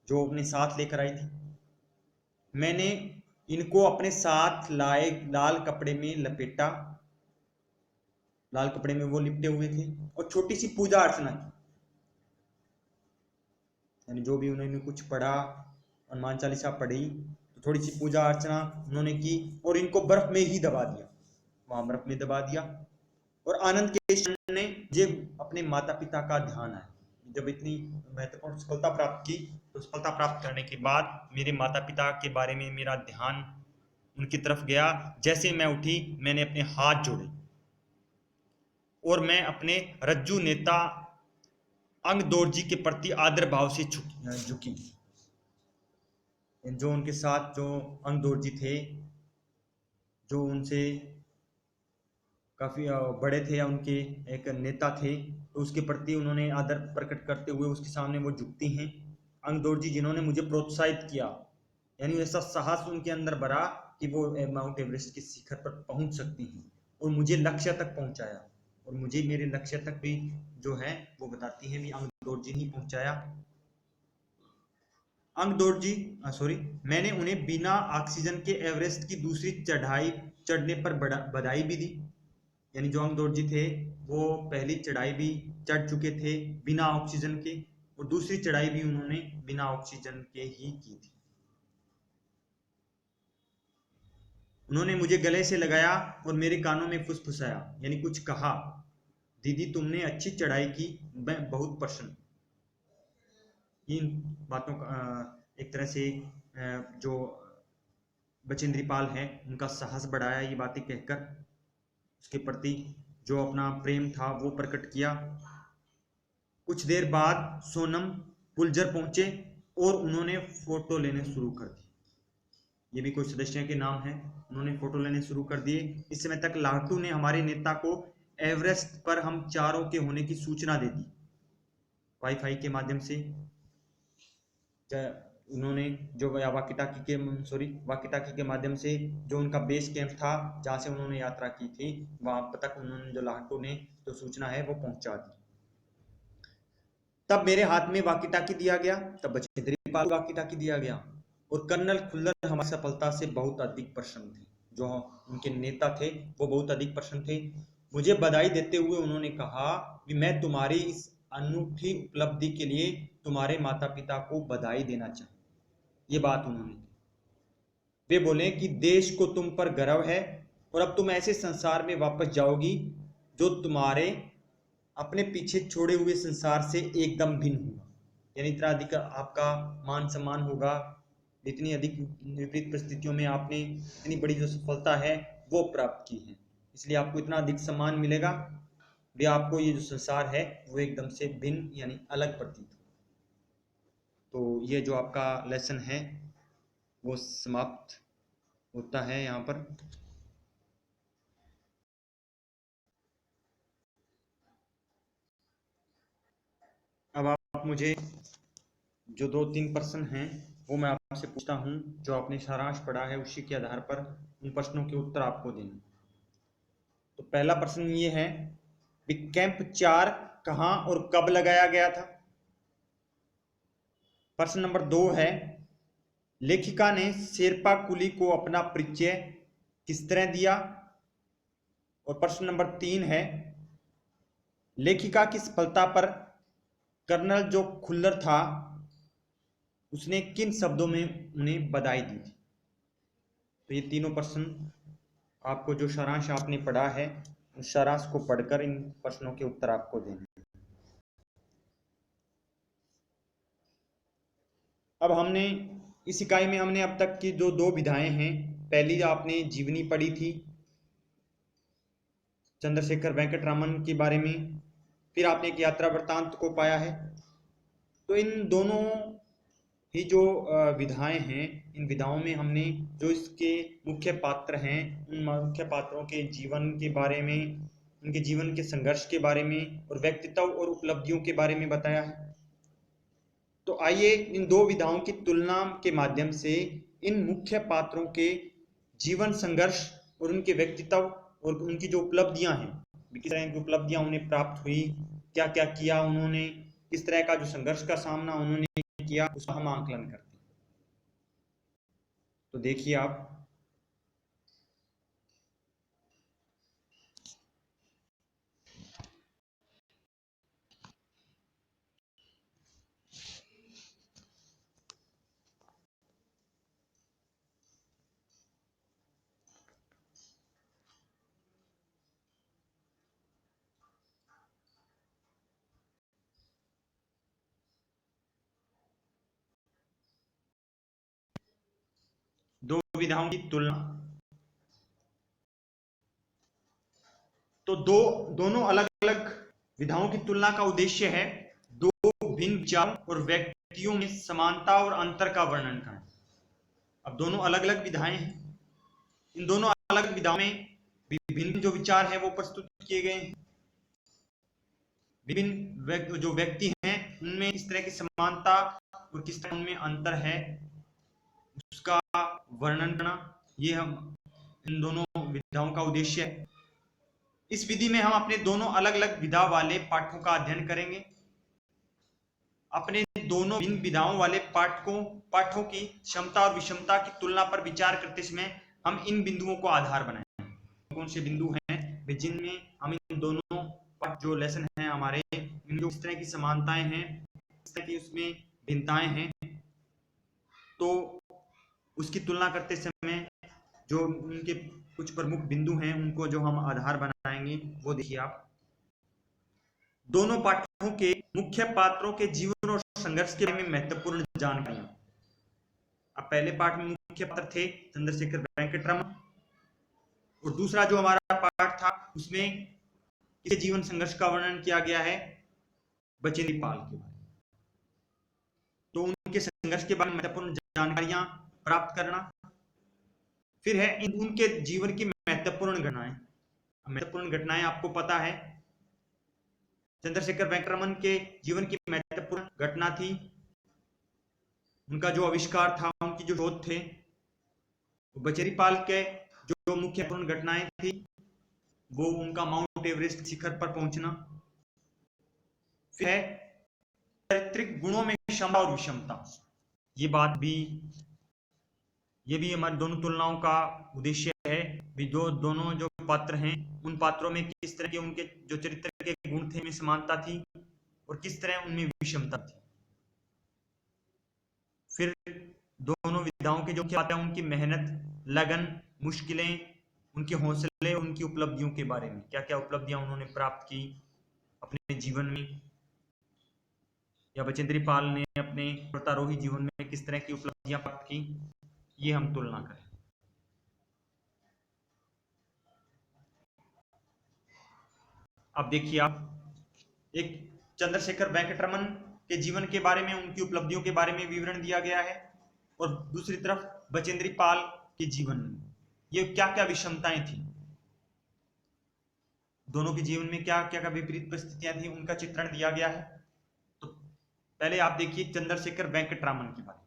जो अपने साथ लेकर आई थी। मैंने इनको अपने साथ लाए लाल कपड़े में लपेटा, लाल कपड़े में वो लिपटे हुए थे, और छोटी सी पूजा अर्चना की, यानी जो भी उन्होंने कुछ पढ़ा, हनुमान चालीसा पढ़ी, तो थोड़ी सी पूजा अर्चना उन्होंने की, और इनको बर्फ में ही दबा दिया, वहां बर्फ में दबा दिया। और आनंद के क्षण ने मुझे अपने माता पिता का ध्यान आया। जब इतनी महत्वपूर्ण सफलता प्राप्त की, तो सफलता प्राप्त करने के बाद मेरे माता पिता के बारे में मेरा ध्यान उनकी तरफ गया। जैसे मैं उठी मैंने अपने हाथ जोड़े और मैं अपने रज्जू नेता अंग दोर्जी के प्रति आदर भाव से झुकी। जो उनके साथ जो अंग दोर्जी थे, जो उनसे काफ़ी बड़े थे या उनके एक नेता थे, तो उसके प्रति उन्होंने आदर प्रकट करते हुए उसके सामने वो झुकती हैं। अंग दोर्जी जिन्होंने मुझे प्रोत्साहित किया, यानी ऐसा साहस उनके अंदर भरा कि वो माउंट एवरेस्ट के शिखर पर पहुंच सकती हैं और मुझे लक्ष्य तक पहुंचाया। और मुझे मेरे लक्ष्य तक भी जो है वो बताती हैं भी अंग दोर्जी ने पहुंचाया। अंग दोर्जी मैंने उन्हें बिना ऑक्सीजन के एवरेस्ट की दूसरी चढ़ाई चढ़ने पर बधाई भी दी। यानी जो अंग दोर्जी थे वो पहली चढ़ाई भी चढ़ चुके थे बिना ऑक्सीजन के, और दूसरी चढ़ाई भी उन्होंने बिना ऑक्सीजन के ही की थी। उन्होंने मुझे गले से लगाया और मेरे कानों में फुसफुसाया, यानी कुछ कहा, दीदी तुमने अच्छी चढ़ाई की, मैं बहुत प्रसन्न। इन बातों का एक तरह से जो बचेंद्री पाल है उनका साहस बढ़ाया, ये बातें कहकर उसके प्रति जो अपना प्रेम था वो प्रकट किया। कुछ देर बाद सोनम पुलजर पहुंचे और उन्होंने फोटो लेने शुरू कर दी। ये भी कुछ सदस्यों के नाम हैं, उन्होंने फोटो लेने शुरू कर दिए। इस समय तक लाटू ने हमारे नेता को एवरेस्ट पर हम चारों के होने की सूचना दे दी वाईफाई के माध्यम से। उन्होंने जो वाकी-टाकी के माध्यम से जो उनका बेस कैंप था जहां से उन्होंने यात्रा की थी वहां तक उन्होंने जो लाटू ने जो सूचना है वो पहुंचा दी। तब मेरे हाथ में वाकी-टाकी दिया गया, तब बचेंद्री पाल वाकी-टाकी दिया गया और कर्नल खुल्लर हमारी सफलता से बहुत अधिक प्रसन्न थे। जो उनके नेता थे वो बहुत अधिक प्रसन्न थे। मुझे बधाई देते हुए उन्होंने कहा कि मैं तुम्हारी इस अनूठी उपलब्धि के लिए तुम्हारे माता पिता को बधाई देना चाहूँ। ये बात उन्होंने की। वे बोले कि देश को तुम पर गर्व है और अब तुम ऐसे संसार में वापस जाओगी जो तुम्हारे अपने पीछे छोड़े हुए संसार से एकदम भिन्न होगा। यानी इतना अधिक आपका मान सम्मान होगा, इतनी अधिक विपरीत परिस्थितियों में आपने इतनी बड़ी जो सफलता है वो प्राप्त की है, इसलिए आपको इतना अधिक सम्मान मिलेगा भी आपको ये जो संसार है वो एकदम से भिन्न यानी अलग प्रतीत हो। तो ये जो आपका लेसन है वो समाप्त होता है यहाँ पर। अब आप मुझे जो 2-3 प्रश्न हैं वो मैं आपसे पूछता हूँ, जो आपने सारांश पढ़ा है उसी के आधार पर उन प्रश्नों के उत्तर आपको देने। तो पहला प्रश्न ये है कि कैंप 4 कहाँ और कब लगाया गया था। प्रश्न नंबर 2 है लेखिका ने शेरपा कुली को अपना परिचय किस तरह दिया। और प्रश्न नंबर 3 है लेखिका की सफलता पर कर्नल जो खुल्लर था उसने किन शब्दों में उन्हें बधाई दी थी। तो ये तीनों प्रश्न आपको जो सारांश आपने पढ़ा है उस सारांश को पढ़कर इन प्रश्नों के उत्तर आपको देने। अब हमने इस इकाई में हमने अब तक की जो 2 विधाएं हैं, पहली आपने जीवनी पढ़ी थी चंद्रशेखर वेंकटरामन के बारे में, फिर आपने एक यात्रा वृत्तांत को पाया है। तो इन दोनों ही जो विधाएं हैं, इन विधाओं में हमने जो इसके मुख्य पात्र हैं उन मुख्य पात्रों के जीवन के बारे में, उनके जीवन के संघर्ष के बारे में और व्यक्तित्व और उपलब्धियों के बारे में बताया है। तो आइए इन 2 विधाओं की तुलना के माध्यम से इन मुख्य पात्रों के जीवन संघर्ष और उनके व्यक्तित्व और उनकी जो उपलब्धियां हैं, किस तरह की उपलब्धियां उन्हें प्राप्त हुई, क्या क्या किया उन्होंने, किस तरह का जो संघर्ष का सामना उन्होंने किया, उसका हम आंकलन करते हैं। तो देखिए आप, दो विधाओं की तुलना। तो दोनों अलग अलग विधाओं की तुलना का उद्देश्य है भिन्न विचारों और व्यक्तियों में समानता और अंतर का वर्णन करें। अब दोनों अलग अलग विधाएं हैं, इन दोनों अलग विधाओं में विभिन्न जो विचार हैं वो प्रस्तुत किए गए हैं। विभिन्न जो व्यक्ति हैं उनमें किस तरह की समानता और किस तरह उनमें अंतर है उसका वर्णन करना, ये हम इन दोनों विधाओं का उद्देश्य है। इस विधि में हम अपने दोनों अलग अलग विधा वाले पाठों का अध्ययन करेंगे। अपने दोनों भिन्न विधाओं वाले पाठों की क्षमता और विषमता की तुलना पर विचार करते समय हम इन बिंदुओं को आधार बनाएंगे। कौन से बिंदु हैं जिनमें हम इन दोनों पाठ जो लेसन हैं हमारे, इन जो इस तरह की समानताएं हैं, इस तरह की उसमें भिन्नताएं हैं, तो उसकी तुलना करते समय जो उनके कुछ प्रमुख बिंदु हैं उनको जो हम आधार बनाएंगे वो देखिए आप। दोनों पाठों के मुख्य पात्रों के जीवन और संघर्ष के बारे में महत्वपूर्ण जानकारियां। अब पहले पाठ में मुख्य पात्र थे चंद्रशेखर वेंकटरमन, और दूसरा जो हमारा पाठ था उसमें इसके जीवन संघर्ष का वर्णन किया गया है बचेंद्री पाल के बारे में। तो उनके संघर्ष के बारे में महत्वपूर्ण जानकारियां प्राप्त करना। फिर है उनके जीवन की महत्वपूर्ण घटनाएं। महत्वपूर्ण घटनाएं आपको पता है, चंद्रशेखर वेंकटरमन के जीवन की महत्वपूर्ण घटना थी उनका जो आविष्कार था, उनकी जो शोध थे। बचेंद्री पाल के जो मुख्य घटनाएं थी वो उनका माउंट एवरेस्ट शिखर पर पहुंचना। फिर है चारित्रिक गुणों में क्षमता और विषमता। ये भी हमारी दोनों तुलनाओं का उद्देश्य है। भी दोनों जो पात्र हैं उन पात्रों में किस तरह के उनके जो चरित्र के गुण थे में समानता थी और किस तरह उनमें विषमता थी। फिर दोनों विधाओं के जो बातें उनकी मेहनत, लगन, मुश्किलें, उनके हौसले, उनकी उपलब्धियों के बारे में, क्या क्या उपलब्धियां उन्होंने प्राप्त की अपने जीवन में, या बचेंद्री पाल ने अपने पर्वतारोही जीवन में किस तरह की उपलब्धियां प्राप्त की, ये हम तुलना करें। अब देखिए आप, एक चंद्रशेखर वेंकटरमन के जीवन के बारे में, उनकी उपलब्धियों के बारे में विवरण दिया गया है, और दूसरी तरफ बचेंद्री पाल के जीवन में ये क्या क्या विषमताएं थी, दोनों के जीवन में क्या क्या विपरीत परिस्थितियां थी, उनका चित्रण दिया गया है। तो पहले आप देखिए चंद्रशेखर वेंकटरमन के बारे में।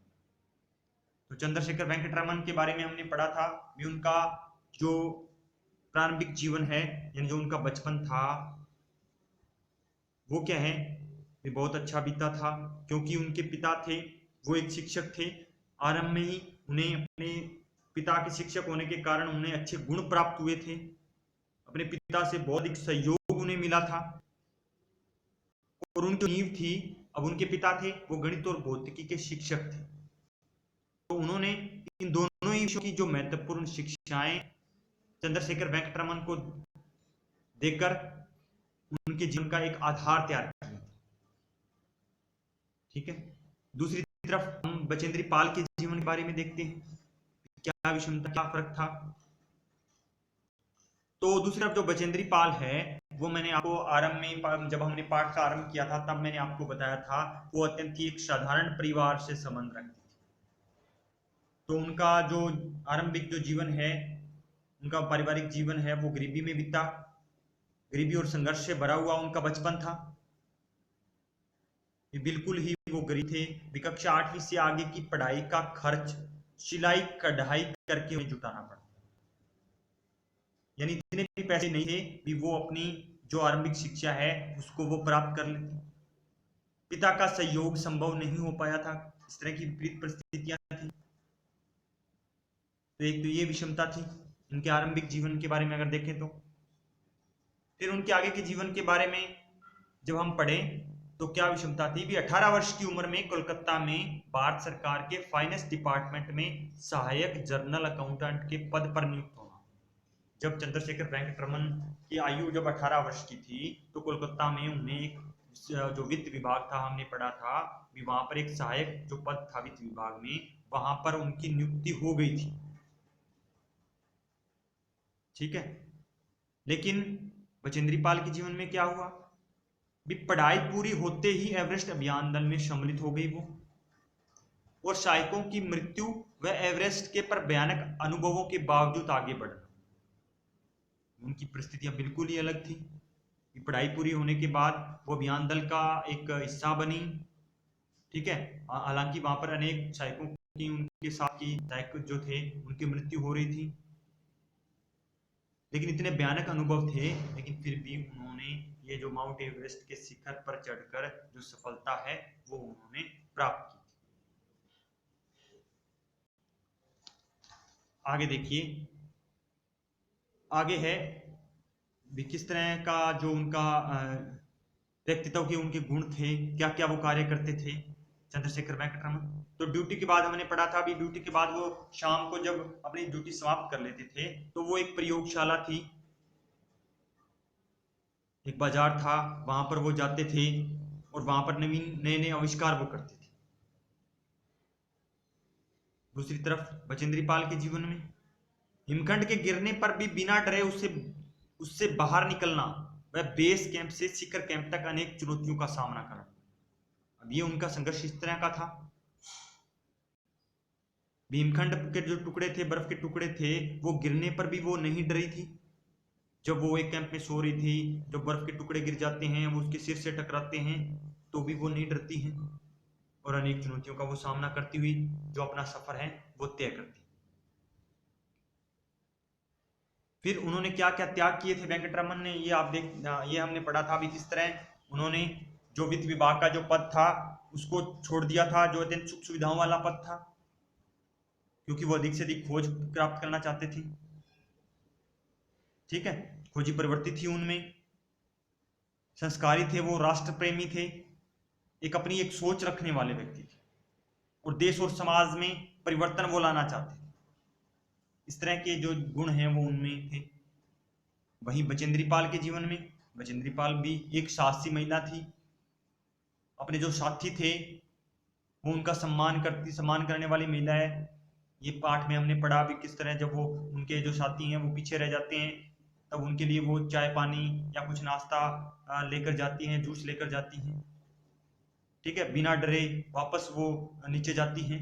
तो चंद्रशेखर वेंकटरमन के बारे में हमने पढ़ा था भी उनका जो प्रारंभिक जीवन है, यानी जो उनका बचपन था वो क्या है, ये बहुत अच्छा बीता था, क्योंकि उनके पिता थे वो एक शिक्षक थे। आरंभ में ही उन्हें अपने पिता के शिक्षक होने के कारण उन्हें अच्छे गुण प्राप्त हुए थे, अपने पिता से बहुत एक सहयोग उन्हें मिला था, और उनकी नींव थी, अब उनके पिता थे वो गणित और भौतिकी के शिक्षक थे। तो उन्होंने इन दोनों ही विषयों की जो महत्वपूर्ण शिक्षाएं चंद्रशेखर वेंकटरमन को देकर उनके जीवन का एक आधार तैयार किया। ठीक है, दूसरी तरफ हम बचेंद्री पाल के जीवन के बारे में देखते हैं, क्या विषमता, क्या फर्क था। तो दूसरी तरफ जो बचेंद्री पाल है वो मैंने आपको आरंभ में, जब हमने पाठ का आरंभ किया था तब मैंने आपको बताया था वो अत्यंत ही एक साधारण परिवार से संबंध रखती थी। तो उनका जो आरंभिक जो जीवन है, उनका पारिवारिक जीवन है वो गरीबी में बीता, गरीबी और संघर्ष से भरा हुआ उनका बचपन था। बिल्कुल ही वो गरीब थे, कक्षा 8वीं से आगे की पढ़ाई का खर्च सिलाई कढ़ाई करके उन्हें जुटाना पड़ा, यानी इतने भी पैसे नहीं थे कि वो अपनी जो आरंभिक शिक्षा है उसको वो प्राप्त कर लेते। पिता का सहयोग संभव नहीं हो पाया था, इस तरह की विपरीत परिस्थितियां थी। तो एक तो ये विषमता थी उनके आरंभिक जीवन के बारे में अगर देखें तो। फिर उनके आगे के जीवन के बारे में जब हम पढ़ें तो क्या विषमता थी भी, 18 वर्ष की उम्र में कोलकाता में भारत सरकार के फाइनेंस डिपार्टमेंट में सहायक जर्नल अकाउंटेंट के पद पर नियुक्त होना। जब चंद्रशेखर वेंकटरमन की आयु जब 18 वर्ष की थी तो कोलकाता में उन्हें एक जो वित्त विभाग था, हमने पढ़ा था भी वहां पर एक सहायक जो पद था वित्त विभाग में, वहां पर उनकी नियुक्ति हो गई थी। ठीक है, लेकिन बचेंद्री पाल के जीवन में क्या हुआ, भी पढ़ाई पूरी होते ही एवरेस्ट अभियान दल में सम्मिलित हो गई वो, और सहायकों की मृत्यु व एवरेस्ट के पर भयानक अनुभवों के बावजूद आगे बढ़ना। उनकी परिस्थितियां बिल्कुल ही अलग थी। पढ़ाई पूरी होने के बाद वो अभियान दल का एक हिस्सा बनी, ठीक है। हालांकि वहां पर अनेक सहायकों की, उनके साथ की सहायक जो थे उनकी मृत्यु हो रही थी, लेकिन इतने भयानक अनुभव थे, लेकिन फिर भी उन्होंने ये जो माउंट एवरेस्ट के शिखर पर चढ़कर जो सफलता है वो उन्होंने प्राप्त की। आगे देखिए, आगे है भी किस तरह का जो उनका व्यक्तित्व के उनके गुण थे, क्या क्या वो कार्य करते थे चंद्रशेखर वेंकटरमन। तो ड्यूटी के बाद हमने पढ़ा था, अभी ड्यूटी के बाद वो शाम को जब अपनी ड्यूटी समाप्त कर लेते थे तो वो एक प्रयोगशाला थी, एक बाजार था, वहां पर वो जाते थे और वहां पर नवीन नए नए आविष्कार वो करते थे। दूसरी तरफ बचेंद्री पाल के जीवन में हिमखंड के गिरने पर भी बिना डरे उससे बाहर निकलना, वह बेस कैंप से शिखर कैंप तक अनेक चुनौतियों का सामना करना। अब ये उनका संघर्ष इस तरह का था। भीमखंड के जो टुकड़े थे, बर्फ के टुकड़े थे, वो गिरने पर भी वो नहीं डरी थी। जब वो एक कैंप में सो रही थी, जब बर्फ के टुकड़े गिर जाते हैं, वो उसके सिर से टकराते हैं, तो भी वो नहीं डरती हैं और अनेक चुनौतियों का वो सामना करती हुई जो अपना सफर है वो तय करती। फिर उन्होंने क्या क्या त्याग किए थे वेंकटरमन ने, ये हमने पढ़ा था अभी किस तरह उन्होंने जो वित्त विभाग का जो पद था उसको छोड़ दिया था, जो अत्यंत सुख सुविधाओं वाला पद था, क्योंकि वो अधिक से अधिक खोज प्राप्त करना चाहते थे, ठीक है। खोजी प्रवृत्ति थी उनमें, संस्कारी थे वो, राष्ट्र प्रेमी थे, अपनी एक सोच रखने वाले व्यक्ति थे और देश और समाज में परिवर्तन वो लाना चाहते थे। इस तरह के जो गुण हैं वो उनमें थे। वहीं बचेंद्री पाल के जीवन में, बचेंद्री पाल भी एक साहसी महिला थी। अपने जो साथी थे वो उनका सम्मान करने वाली महिला है। ये पाठ में हमने पढ़ा भी किस तरह जब वो उनके जो साथी हैं वो पीछे रह जाते हैं, तब उनके लिए वो चाय पानी या कुछ नाश्ता लेकर जाती हैं, जूस लेकर जाती हैं, ठीक है, बिना डरे वापस वो नीचे जाती हैं,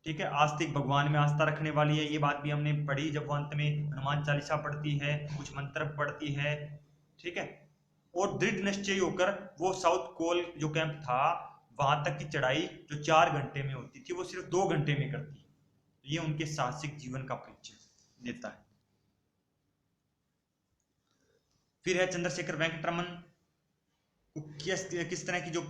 ठीक है। आस्तिक, भगवान में आस्था रखने वाली है, ये बात भी हमने पढ़ी जब वो अंत में हनुमान चालीसा पढ़ती है, कुछ मंत्र पढ़ती है, ठीक है। और दृढ़ निश्चय होकर वो साउथ कोल जो कैंप था वहां तक की चढ़ाई जो 4 घंटे में होती थी वो सिर्फ 2 घंटे में करती है। तो ये उनके साहसिक जीवन का परिचय देता है। फिर है चंद्रशेखर वेंकटरमन को किस तरह की जो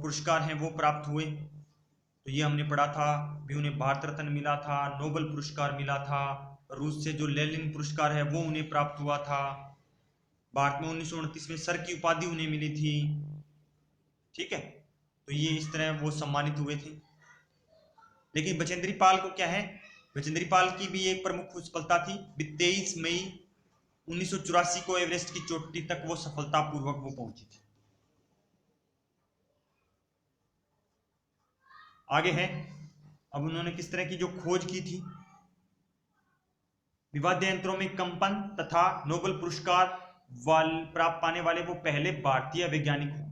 पुरस्कार हैं वो प्राप्त हुए। तो ये हमने पढ़ा था भी, उन्हें भारत रत्न मिला था, नोबेल पुरस्कार मिला था, रूस से जो लेनिन पुरस्कार है वो उन्हें प्राप्त हुआ था, भारत में 1929 में सर की उपाधि उन्हें मिली थी, ठीक है। तो ये इस तरह वो सम्मानित हुए थे। लेकिन बचेंद्री पाल को क्या है, बचेंद्री पाल की भी एक प्रमुख सफलता थी, 23 मई 1984 को एवरेस्ट की चोटी तक वो सफलतापूर्वक वो पहुंची थी। आगे है, अब उन्होंने किस तरह की जो खोज की थी, विवाद्य यंत्रों में कंपन तथा नोबेल पुरस्कार प्राप्त पाने वाले वो पहले भारतीय वैज्ञानिक हो।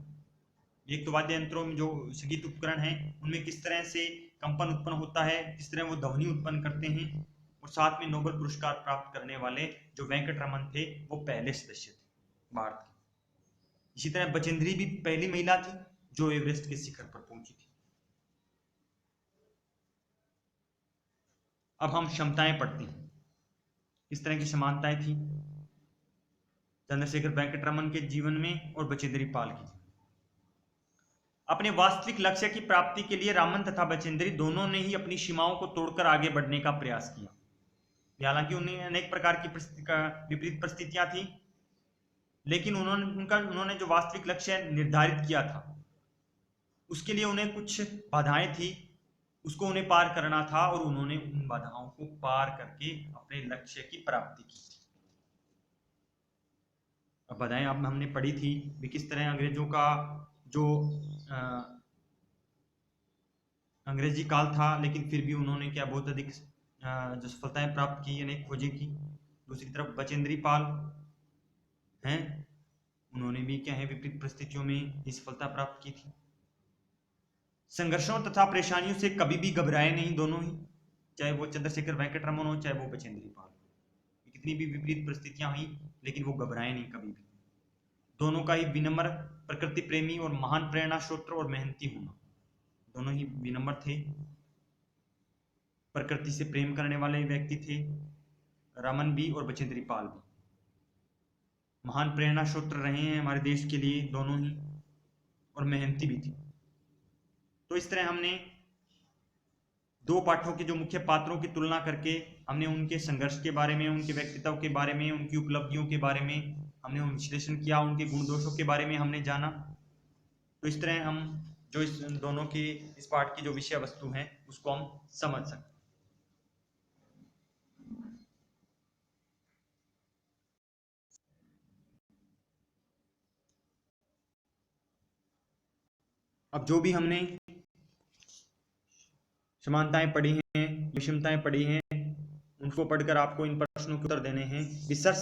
एक तो वाद्य यंत्रों में जो संगीत उपकरण हैं उनमें किस तरह से कंपन उत्पन्न होता है, किस तरह वो ध्वनि उत्पन्न करते हैं, और साथ में नोबेल पुरस्कार प्राप्त करने वाले जो वेंकटरमन थे वो पहले सदस्य थे भारत के। इसी तरह बचेंद्री भी पहली महिला थी जो एवरेस्ट के शिखर पर पहुंची थी। अब हम क्षमताएं पढ़ते हैं, किस तरह की समानताएं थी चंद्रशेखर वेंकटरमन के जीवन में और बचेंद्री पाल की। अपने वास्तविक लक्ष्य की प्राप्ति के लिए रामन तथा बचेंद्री दोनों ने ही अपनी सीमाओं को तोड़कर आगे बढ़ने का प्रयास किया। हालांकि उन्हें अनेक प्रकार की विपरीत परिस्थितियां थी, लेकिन उन्होंने जो वास्तविक लक्ष्य निर्धारित किया था उसके लिए उन्हें कुछ बाधाएं थी, उसको उन्हें पार करना था, और उन्होंने उन बाधाओं को पार करके अपने लक्ष्य की प्राप्ति की। अब बाधाएं अब हमने पढ़ी थी भी किस तरह अंग्रेजों का जो अंग्रेजी काल था, लेकिन फिर भी उन्होंने क्या बहुत अधिक जो सफलताएं प्राप्त की, अनेक खोजें की। दूसरी तरफ बचेंद्री पाल हैं, उन्होंने भी क्या है विपरीत परिस्थितियों में ये सफलता प्राप्त की थी। संघर्षों तथा परेशानियों से कभी भी घबराए नहीं दोनों ही, चाहे वो चंद्रशेखर वेंकट रमन हो चाहे वो बचेंद्री पाल हो। कितनी भी विपरीत परिस्थितियां हुई लेकिन वो घबराए नहीं कभी भी। दोनों का ही विनम्र, प्रकृति प्रेमी और महान प्रेरणा स्रोत और मेहनती होना। दोनों ही विनम्र थे, प्रकृति से प्रेम करने वाले व्यक्ति थे, रमन भी और बचेंद्री पाल भी। महान प्रेरणा स्रोत रहे हैं हमारे देश के लिए दोनों ही, और मेहनती भी थी। तो इस तरह हमने दो पाठों के जो मुख्य पात्रों की तुलना करके हमने उनके संघर्ष के बारे में, उनके व्यक्तित्व के बारे में, उनकी उपलब्धियों के बारे में हमने विश्लेषण किया, उनके गुण दोषों के बारे में हमने जाना। तो इस तरह हम जो इस दोनों की इस पाठ की जो विषय वस्तु है उसको हम समझ सकते। अब जो भी हमने समानताएं पढ़ी हैं, विषमताएं पढ़ी हैं, उनको पढ़कर आपको इन प्रश्नों के उत्तर देने हैं। रिसर्च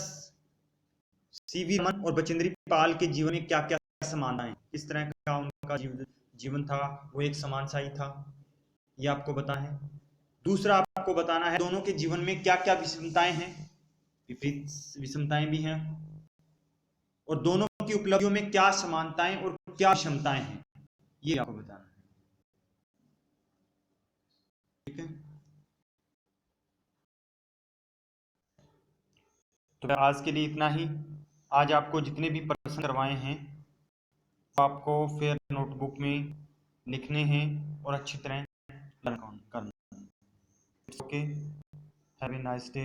सीवी रमन और बचेंद्री पाल के जीवन में क्या क्या समानताएं, किस तरह का उनका जीवन था, वो एक समान सा ही था, ये आपको बताना है। दूसरा आपको बताना है दोनों के जीवन में क्या क्या विषमताएं हैं, विपरीत विषमताएं भी हैं, और दोनों की उपलब्धियों में क्या समानताएं और क्या विषमताएं हैं, ये आपको बताना है। ठीक है, तो आज के लिए इतना ही। आज आपको जितने भी प्रश्न करवाए हैं तो आपको फिर नोटबुक में लिखने हैं और अच्छी तरह लर्न करना है। Okay, have a nice day.